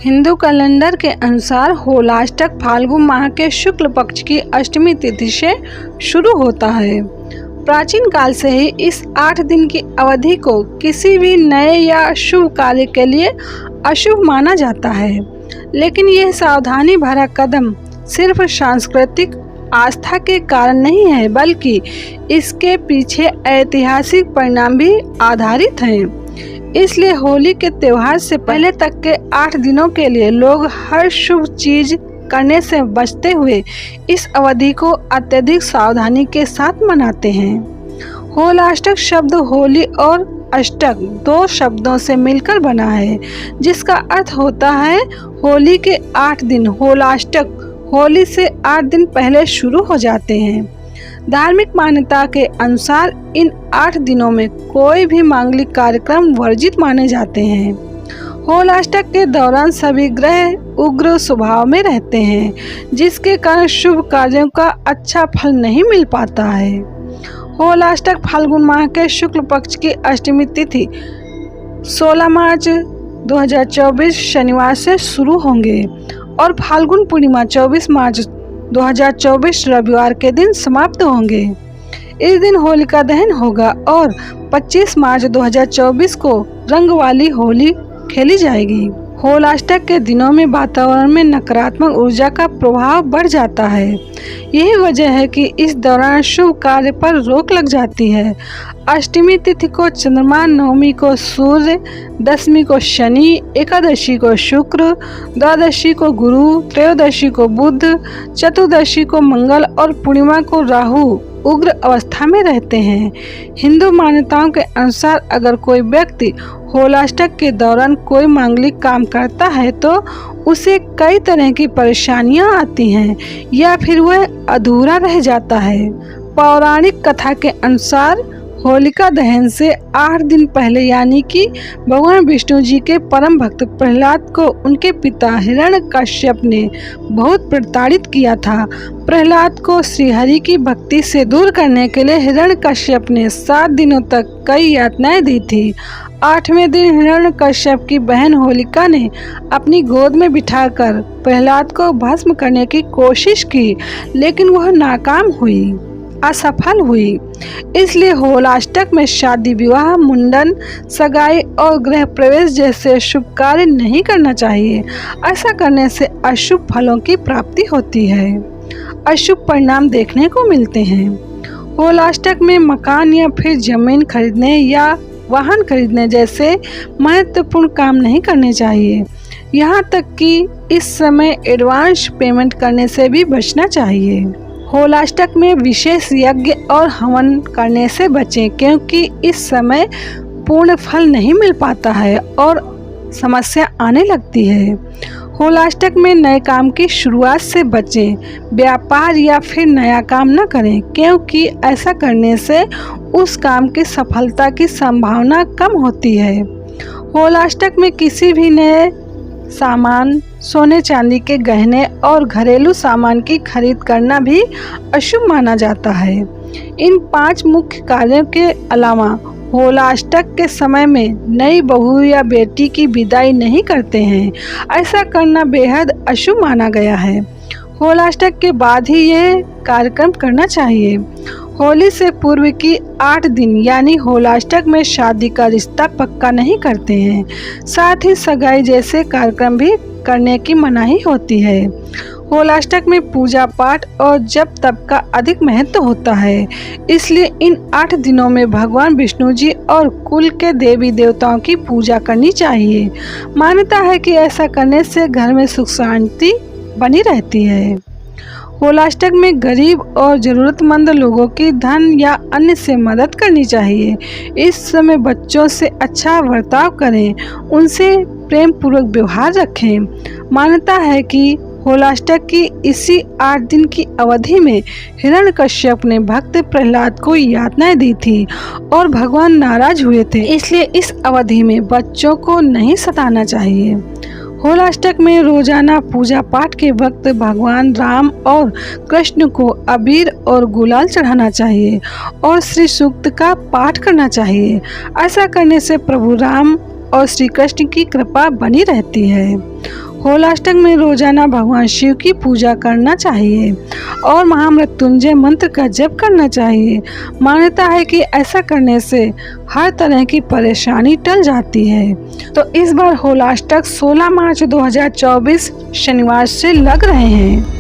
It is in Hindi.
हिंदू कैलेंडर के अनुसार होलाष्टक फाल्गुन माह के शुक्ल पक्ष की अष्टमी तिथि से शुरू होता है। प्राचीन काल से ही इस 8 दिन की अवधि को किसी भी नए या शुभ कार्य के लिए अशुभ माना जाता है, लेकिन यह सावधानी भरा कदम सिर्फ सांस्कृतिक आस्था के कारण नहीं है, बल्कि इसके पीछे ऐतिहासिक परिणाम भी आधारित हैं। इसलिए होली के त्योहार से पहले तक के 8 दिनों के लिए लोग हर शुभ चीज करने से बचते हुए इस अवधि को अत्यधिक सावधानी के साथ मनाते हैं। होलाष्टक शब्द होली और अष्टक 2 शब्दों से मिलकर बना है, जिसका अर्थ होता है होली के 8 दिन। होलाष्टक होली से 8 दिन पहले शुरू हो जाते हैं। धार्मिक मान्यता के अनुसार इन 8 दिनों में कोई भी मांगलिक कार्यक्रम वर्जित माने जाते हैं। होलाष्टक के दौरान सभी ग्रह उग्र स्वभाव में रहते हैं, जिसके कारण शुभ कार्यों का अच्छा फल नहीं मिल पाता है। होलाष्टक फाल्गुन माह के शुक्ल पक्ष की अष्टमी तिथि 16 मार्च 2024 शनिवार से शुरू होंगे और फाल्गुन पूर्णिमा 24 मार्च 2024 रविवार के दिन समाप्त होंगे। इस दिन होलिका दहन होगा और 25 मार्च 2024 को रंग वाली होली खेली जाएगी। होलाष्टक के दिनों में वातावरण में नकारात्मक ऊर्जा का प्रभाव बढ़ जाता है। यही वजह है कि इस दौरान शुभ कार्य पर रोक लग जाती है। अष्टमी तिथि को चंद्रमा, नवमी को सूर्य, दशमी को शनि, एकादशी को शुक्र, द्वादशी को गुरु, त्रयोदशी को बुध, चतुर्दशी को मंगल और पूर्णिमा को राहु उग्र अवस्था में रहते हैं। हिंदू मान्यताओं के अनुसार अगर कोई व्यक्ति होलाष्टक के दौरान कोई मांगलिक काम करता है तो उसे कई तरह की परेशानियां आती हैं या फिर वह अधूरा रह जाता है। पौराणिक कथा के अनुसार होलिका दहन से 8 दिन पहले यानी कि भगवान विष्णु जी के परम भक्त प्रहलाद को उनके पिता हिरण्यकश्यप ने बहुत प्रताड़ित किया था। प्रहलाद को श्रीहरि की भक्ति से दूर करने के लिए हिरण्यकश्यप ने 7 दिनों तक कई यातनाएं दी थी। 8वें दिन हिरण्यकश्यप की बहन होलिका ने अपनी गोद में बिठाकर प्रहलाद को भस्म करने की कोशिश की, लेकिन वह नाकाम हुई, असफल हुई। इसलिए होलाष्टक में शादी विवाह, मुंडन, सगाई और गृह प्रवेश जैसे शुभ कार्य नहीं करना चाहिए। ऐसा करने से अशुभ फलों की प्राप्ति होती है, अशुभ परिणाम देखने को मिलते हैं। होलाष्टक में मकान या फिर जमीन खरीदने या वाहन खरीदने जैसे महत्वपूर्ण काम नहीं करने चाहिए। यहाँ तक कि इस समय एडवांस पेमेंट करने से भी बचना चाहिए। होलाष्टक में विशेष यज्ञ और हवन करने से बचें, क्योंकि इस समय पूर्ण फल नहीं मिल पाता है और समस्या आने लगती है। होलाष्टक में नए काम की शुरुआत से बचें। व्यापार या फिर नया काम न करें, क्योंकि ऐसा करने से उस काम की सफलता की संभावना कम होती है। होलाष्टक में किसी भी नए सामान, सोने चांदी के गहने और घरेलू सामान की खरीद करना भी अशुभ माना जाता है। इन 5 मुख्य कार्यों के अलावा होलाष्टक के समय में नई बहू या बेटी की विदाई नहीं करते हैं। ऐसा करना बेहद अशुभ माना गया है। होलाष्टक के बाद ही यह कार्यक्रम करना चाहिए। होली से पूर्व की 8 दिन यानी होलाष्टक में शादी का रिश्ता पक्का नहीं करते हैं। साथ ही सगाई जैसे कार्यक्रम भी करने की मनाही होती है। होलाष्टक में पूजा पाठ और जप तप का अधिक महत्व होता है। इसलिए इन 8 दिनों में भगवान विष्णु जी और कुल के देवी देवताओं की पूजा करनी चाहिए। मान्यता है कि ऐसा करने से घर में सुख शांति बनी रहती है। होलाष्टक में गरीब और ज़रूरतमंद लोगों की धन या अन्य से मदद करनी चाहिए। इस समय बच्चों से अच्छा बर्ताव करें, उनसे प्रेम पूर्वक व्यवहार रखें। मान्यता है कि होलाष्टक की इसी 8 दिन की अवधि में हिरण्यकश्यप ने भक्त प्रहलाद को यातनाएं दी थी और भगवान नाराज हुए थे। इसलिए इस अवधि में बच्चों को नहीं सताना चाहिए। होलाष्टक में रोजाना पूजा पाठ के वक्त भगवान राम और कृष्ण को अबीर और गुलाल चढ़ाना चाहिए और श्री सूक्त का पाठ करना चाहिए। ऐसा करने से प्रभु राम और श्री कृष्ण की कृपा बनी रहती है। होलाष्टक में रोजाना भगवान शिव की पूजा करना चाहिए और महामृत्युंजय मंत्र का जप करना चाहिए। मान्यता है कि ऐसा करने से हर तरह की परेशानी टल जाती है। तो इस बार होलाष्टक 16 मार्च 2024 शनिवार से लग रहे हैं।